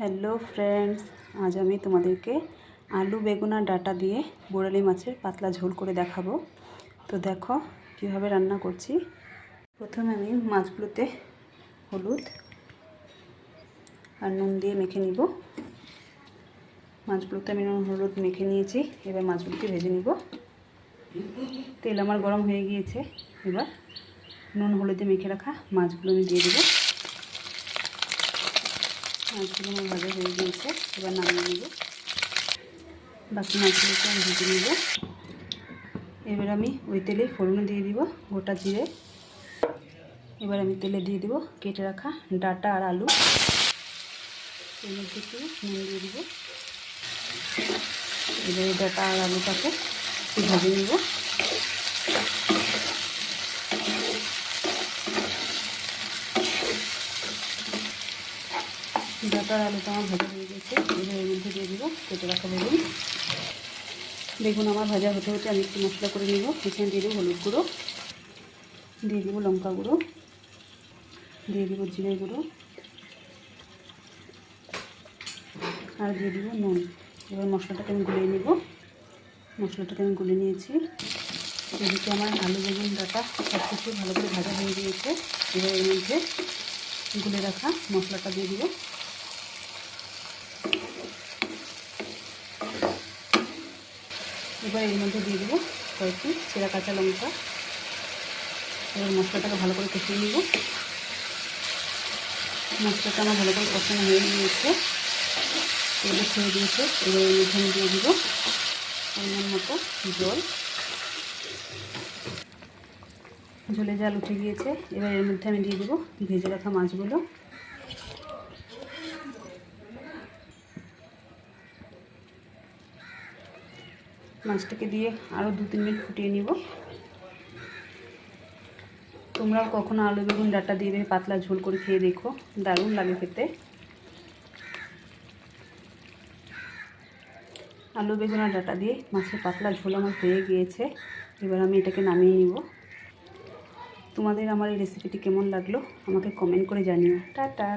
Hello friends, আজ আমি তোমাদেরকে আলু বেগুন আর ডাঁটা দিয়ে বোড়ালি মাছের পাতলা ঝোল করে দেখাবো। তো দেখো কীভাবে রান্না করছি। প্রথমে আমি মাছগুলোতে হলুদ আর নুন দিয়ে মেখে নিব। মাছগুলোতে আমি নুন হলুদ মেখে নিয়েছি। এবার মাছগুলোকে ভেজে নিব। তেল আমার গরম হয়ে গিয়েছে। এবার নুন হলুদে মেখে রাখা মাছগুলো আমি দিয়ে দেবো। মাছগুলো আমার ভাজা হয়ে গিয়েছে। এবার নামিয়ে নেব। বাকি মাছগুলোকে আমি ভেজে নেব। এবার আমি ওই তেলে ফোড়নে দিয়ে দিব গোটা জিরে। এবার আমি তেলে দিয়ে দিব কেটে রাখা ডাঁটা আর আলু। এর মধ্যে একটু নুন দিয়ে দিব। এবার এই ডাঁটা আর আলুটাকে একটু ভেজে নেব। ডাঁটা আর আলুটা আমার ভাজা হয়ে গেছে। এবার এর মধ্যে দিয়ে দিব কেটে রাখা বেগুন। বেগুন আমার ভাজা হতে হতে আমি একটু মশলা করে নেব। এখানে দিয়ে দেবো হলুদ গুঁড়ো, দিয়ে দেবো লঙ্কা গুঁড়ো, দিয়ে দেবো জিরে গুঁড়ো আর দিয়ে দেবো নুন। এবার মশলাটাকে আমি গুলিয়ে নেব। মশলাটাকে আমি গুলিয়ে নিয়েছি। এদিকে আমার আলু বেগুন ডাঁটা সব কিছু ভালো করে ভাজা হয়ে গিয়েছে। এবার এর মধ্যে গুলে রাখা মশলাটা দিয়ে দিব। এবার এর মধ্যে দিয়ে দেবো কয়েকটি চেরা কাঁচা লঙ্কা। এবার মশলাটাকে ভালো করে কষিয়ে নিব। মশলাটা আমার ভালো করে কষানো হয়ে গিয়েছে, তেলে ছেড়ে দিয়েছে। এবার এর মধ্যে আমি দিয়ে দিব পরিমাণ মতো জল। ঝোলে জাল উঠে গিয়েছে। এবার এর মধ্যে আমি দিয়ে দেবো ভেজে রাখা মাছগুলো। মাছটাকে দিয়ে আরও 2-3 মিনিট ফুটিয়ে নিব। তোমরাও কখনো আলু বেগুন ডাঁটা দিয়ে পাতলা ঝোল করে খেয়ে দেখো, দারুণ লাগে খেতে। আলু বেগুন আর ডাঁটা দিয়ে মাছের পাতলা ঝোল আমার হয়ে গিয়েছে। এবার আমি এটাকে নামিয়ে নিব। তোমাদের আমার এই রেসিপিটি কেমন লাগলো আমাকে কমেন্ট করে জানিও। টাটা।